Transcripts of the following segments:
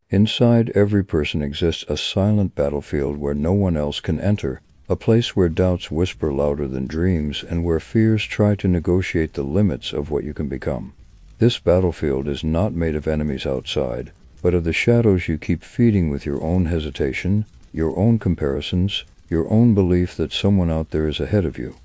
Inside every person exists a silent battlefield where no one else can enter, a place where doubts whisper louder than dreams and where fears try to negotiate the limits of what you can become. This battlefield is not made of enemies outside, but of the shadows you keep feeding with your own hesitation, your own comparisons, your own belief that someone out there is ahead of you.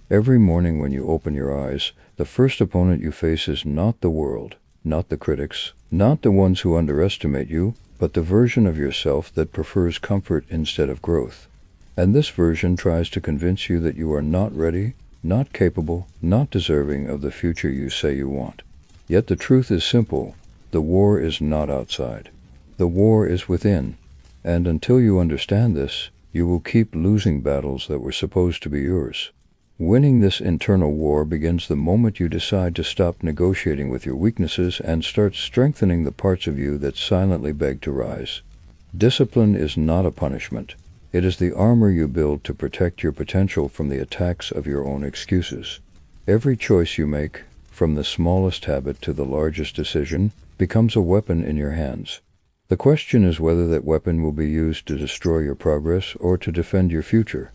Every morning when you open your eyes, the first opponent you face is not the world, not the critics, not the ones who underestimate you, but the version of yourself that prefers comfort instead of growth. And this version tries to convince you that you are not ready, not capable, not deserving of the future you say you want. Yet the truth is simple. The war is not outside. The war is within. And until you understand this, you will keep losing battles that were supposed to be yours. Winning this internal war begins the moment you decide to stop negotiating with your weaknesses and start strengthening the parts of you that silently beg to rise. Discipline is not a punishment. It is the armor you build to protect your potential from the attacks of your own excuses. Every choice you make, from the smallest habit to the largest decision, becomes a weapon in your hands. The question is whether that weapon will be used to destroy your progress or to defend your future.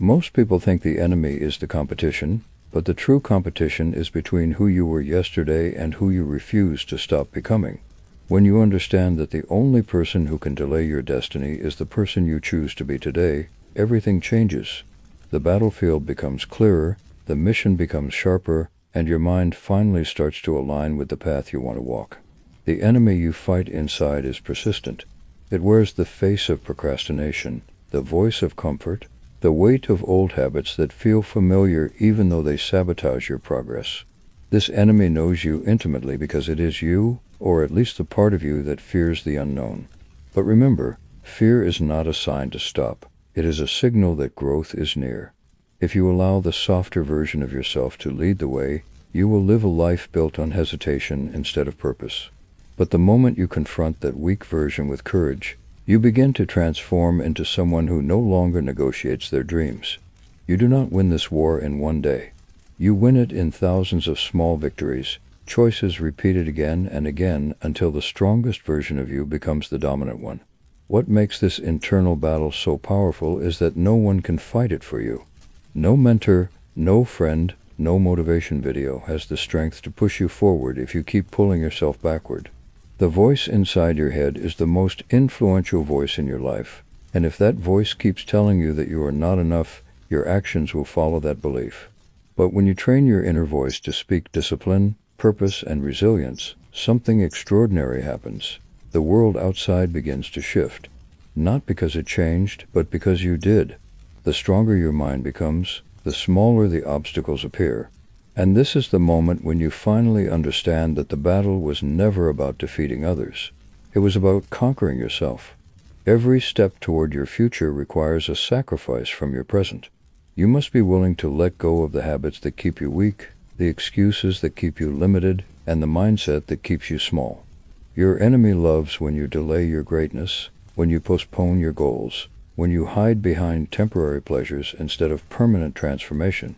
Most people think the enemy is the competition, but the true competition is between who you were yesterday and who you refuse to stop becoming. When you understand that the only person who can delay your destiny is the person you choose to be today, everything changes. The battlefield becomes clearer, the mission becomes sharper, and your mind finally starts to align with the path you want to walk. The enemy you fight inside is persistent. It wears the face of procrastination, the voice of comfort, the weight of old habits that feel familiar even though they sabotage your progress. This enemy knows you intimately because it is you, or at least the part of you that fears the unknown. But remember, fear is not a sign to stop. It is a signal that growth is near. If you allow the softer version of yourself to lead the way, you will live a life built on hesitation instead of purpose. But the moment you confront that weak version with courage, you begin to transform into someone who no longer negotiates their dreams. You do not win this war in one day. You win it in thousands of small victories, choices repeated again and again until the strongest version of you becomes the dominant one. What makes this internal battle so powerful is that no one can fight it for you. No mentor, no friend, no motivation video has the strength to push you forward if you keep pulling yourself backward. The voice inside your head is the most influential voice in your life, and if that voice keeps telling you that you are not enough, your actions will follow that belief. But when you train your inner voice to speak discipline, purpose, and resilience, something extraordinary happens. The world outside begins to shift, not because it changed, but because you did. The stronger your mind becomes, the smaller the obstacles appear. And this is the moment when you finally understand that the battle was never about defeating others. It was about conquering yourself. Every step toward your future requires a sacrifice from your present. You must be willing to let go of the habits that keep you weak, the excuses that keep you limited, and the mindset that keeps you small. Your enemy loves when you delay your greatness, when you postpone your goals, when you hide behind temporary pleasures instead of permanent transformation.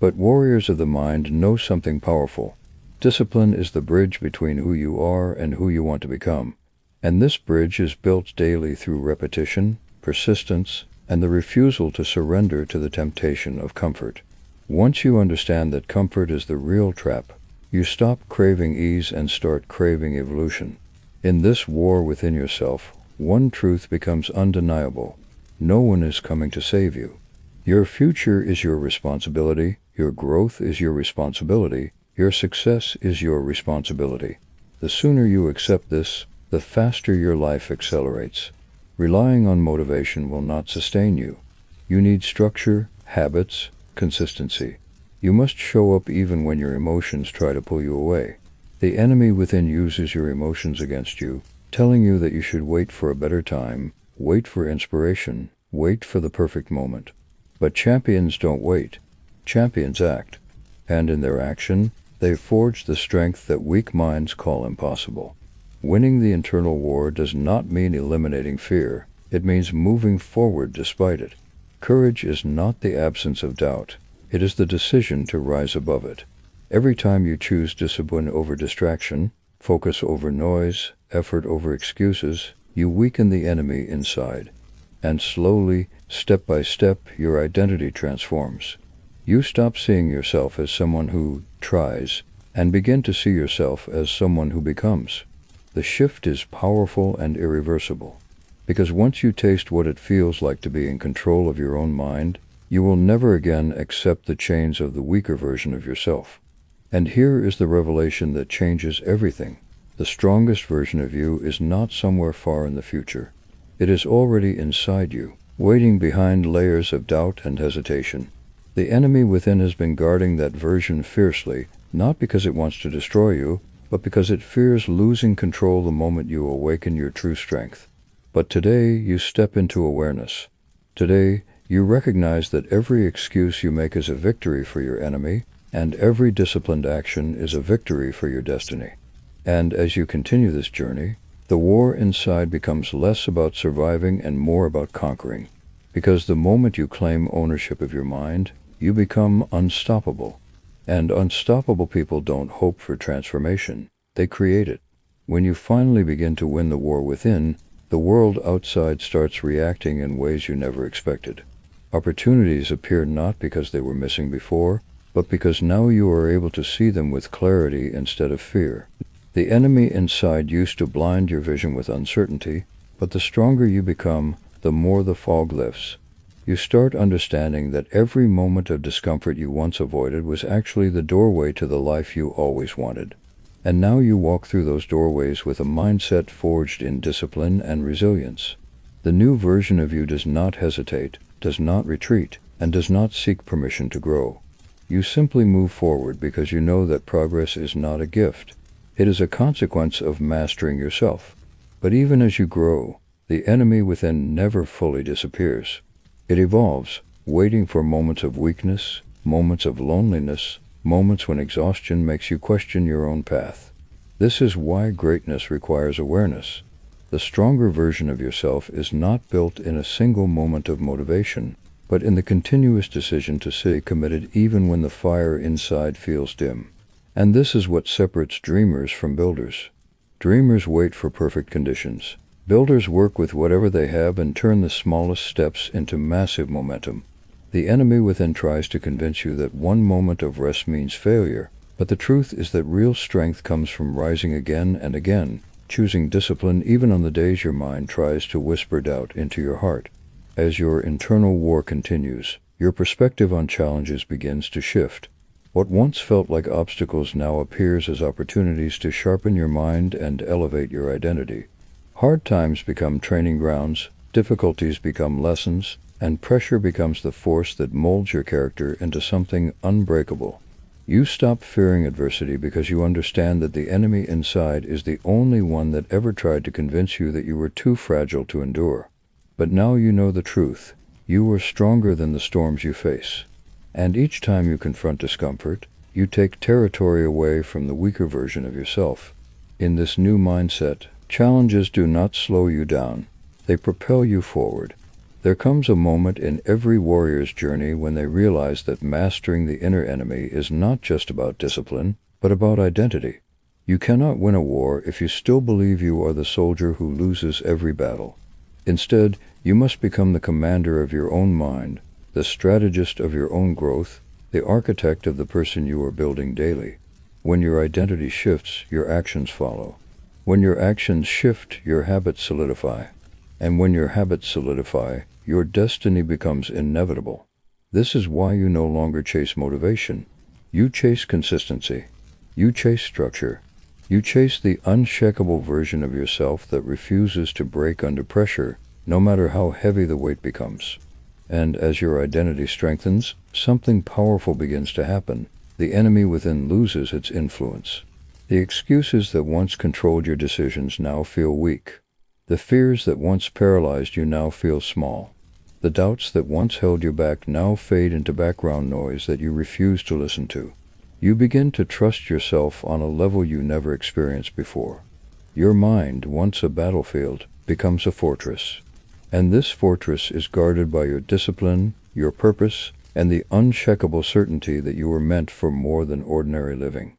But warriors of the mind know something powerful. Discipline is the bridge between who you are and who you want to become. And this bridge is built daily through repetition, persistence, and the refusal to surrender to the temptation of comfort. Once you understand that comfort is the real trap, you stop craving ease and start craving evolution. In this war within yourself, one truth becomes undeniable. No one is coming to save you. Your future is your responsibility. Your growth is your responsibility. Your success is your responsibility. The sooner you accept this, the faster your life accelerates. Relying on motivation will not sustain you. You need structure, habits, consistency. You must show up even when your emotions try to pull you away. The enemy within uses your emotions against you, telling you that you should wait for a better time, wait for inspiration, wait for the perfect moment. But champions don't wait. Champions act. And in their action, they forge the strength that weak minds call impossible. Winning the internal war does not mean eliminating fear. It means moving forward despite it. Courage is not the absence of doubt. It is the decision to rise above it. Every time you choose discipline over distraction, focus over noise, effort over excuses, you weaken the enemy inside. And slowly, step by step, your identity transforms. You stop seeing yourself as someone who tries and begin to see yourself as someone who becomes. The shift is powerful and irreversible, because once you taste what it feels like to be in control of your own mind, you will never again accept the chains of the weaker version of yourself. And here is the revelation that changes everything. The strongest version of you is not somewhere far in the future. It is already inside you, waiting behind layers of doubt and hesitation. The enemy within has been guarding that version fiercely, not because it wants to destroy you, but because it fears losing control the moment you awaken your true strength. But today you step into awareness. Today you recognize that every excuse you make is a victory for your enemy, and every disciplined action is a victory for your destiny. And as you continue this journey, the war inside becomes less about surviving and more about conquering. Because the moment you claim ownership of your mind, you become unstoppable. And unstoppable people don't hope for transformation, they create it. When you finally begin to win the war within, the world outside starts reacting in ways you never expected. Opportunities appear not because they were missing before, but because now you are able to see them with clarity instead of fear. The enemy inside used to blind your vision with uncertainty, but the stronger you become, the more the fog lifts. You start understanding that every moment of discomfort you once avoided was actually the doorway to the life you always wanted. And now you walk through those doorways with a mindset forged in discipline and resilience. The new version of you does not hesitate, does not retreat, and does not seek permission to grow. You simply move forward because you know that progress is not a gift. It is a consequence of mastering yourself. But even as you grow, the enemy within never fully disappears. It evolves, waiting for moments of weakness, moments of loneliness, moments when exhaustion makes you question your own path. This is why greatness requires awareness. The stronger version of yourself is not built in a single moment of motivation, but in the continuous decision to stay committed even when the fire inside feels dim. And this is what separates dreamers from builders. Dreamers wait for perfect conditions. Builders work with whatever they have and turn the smallest steps into massive momentum. The enemy within tries to convince you that one moment of rest means failure, but the truth is that real strength comes from rising again and again, choosing discipline even on the days your mind tries to whisper doubt into your heart. As your internal war continues, your perspective on challenges begins to shift. What once felt like obstacles now appears as opportunities to sharpen your mind and elevate your identity. Hard times become training grounds, difficulties become lessons, and pressure becomes the force that molds your character into something unbreakable. You stop fearing adversity because you understand that the enemy inside is the only one that ever tried to convince you that you were too fragile to endure. But now you know the truth. You are stronger than the storms you face. And each time you confront discomfort, you take territory away from the weaker version of yourself. In this new mindset, challenges do not slow you down. They propel you forward. There comes a moment in every warrior's journey when they realize that mastering the inner enemy is not just about discipline, but about identity. You cannot win a war if you still believe you are the soldier who loses every battle. Instead, you must become the commander of your own mind, the strategist of your own growth, the architect of the person you are building daily. When your identity shifts, your actions follow. When your actions shift, your habits solidify. And when your habits solidify, your destiny becomes inevitable. This is why you no longer chase motivation. You chase consistency. You chase structure. You chase the unshakable version of yourself that refuses to break under pressure, no matter how heavy the weight becomes. And as your identity strengthens, something powerful begins to happen. The enemy within loses its influence. The excuses that once controlled your decisions now feel weak. The fears that once paralyzed you now feel small. The doubts that once held you back now fade into background noise that you refuse to listen to. You begin to trust yourself on a level you never experienced before. Your mind, once a battlefield, becomes a fortress. And this fortress is guarded by your discipline, your purpose, and the unshakable certainty that you were meant for more than ordinary living.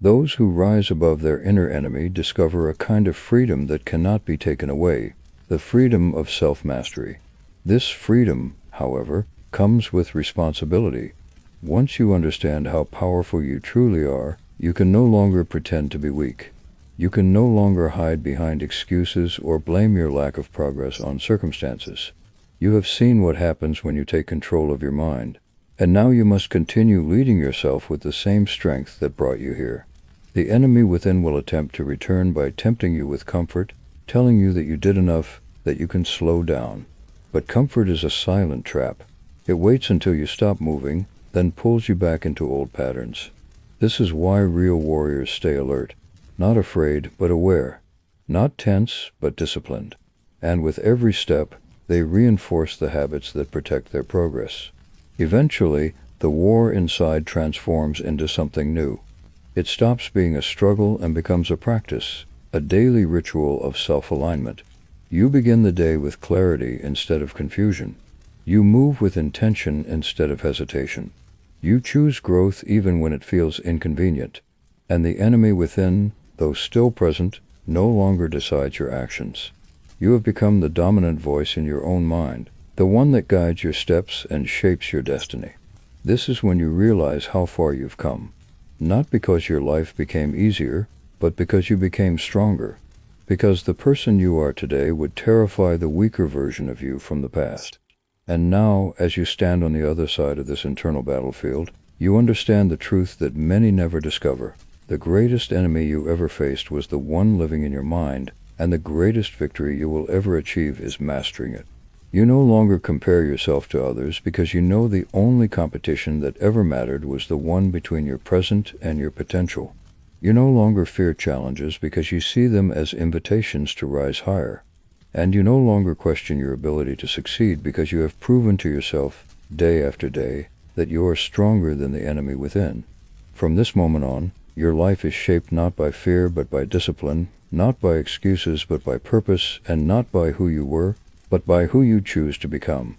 Those who rise above their inner enemy discover a kind of freedom that cannot be taken away, the freedom of self-mastery. This freedom, however, comes with responsibility. Once you understand how powerful you truly are, you can no longer pretend to be weak. You can no longer hide behind excuses or blame your lack of progress on circumstances. You have seen what happens when you take control of your mind, and now you must continue leading yourself with the same strength that brought you here. The enemy within will attempt to return by tempting you with comfort, telling you that you did enough, that you can slow down. But comfort is a silent trap. It waits until you stop moving, then pulls you back into old patterns. This is why real warriors stay alert, not afraid but aware, not tense but disciplined. And with every step, they reinforce the habits that protect their progress. Eventually, the war inside transforms into something new. It stops being a struggle and becomes a practice, a daily ritual of self-alignment. You begin the day with clarity instead of confusion. You move with intention instead of hesitation. You choose growth even when it feels inconvenient. And the enemy within, though still present, no longer decides your actions. You have become the dominant voice in your own mind, the one that guides your steps and shapes your destiny. This is when you realize how far you've come. Not because your life became easier, but because you became stronger. Because the person you are today would terrify the weaker version of you from the past. And now, as you stand on the other side of this internal battlefield, you understand the truth that many never discover. The greatest enemy you ever faced was the one living in your mind, and the greatest victory you will ever achieve is mastering it. You no longer compare yourself to others because you know the only competition that ever mattered was the one between your present and your potential. You no longer fear challenges because you see them as invitations to rise higher. And you no longer question your ability to succeed because you have proven to yourself, day after day, that you are stronger than the enemy within. From this moment on, your life is shaped not by fear but by discipline, not by excuses but by purpose, and not by who you were, but by who you choose to become.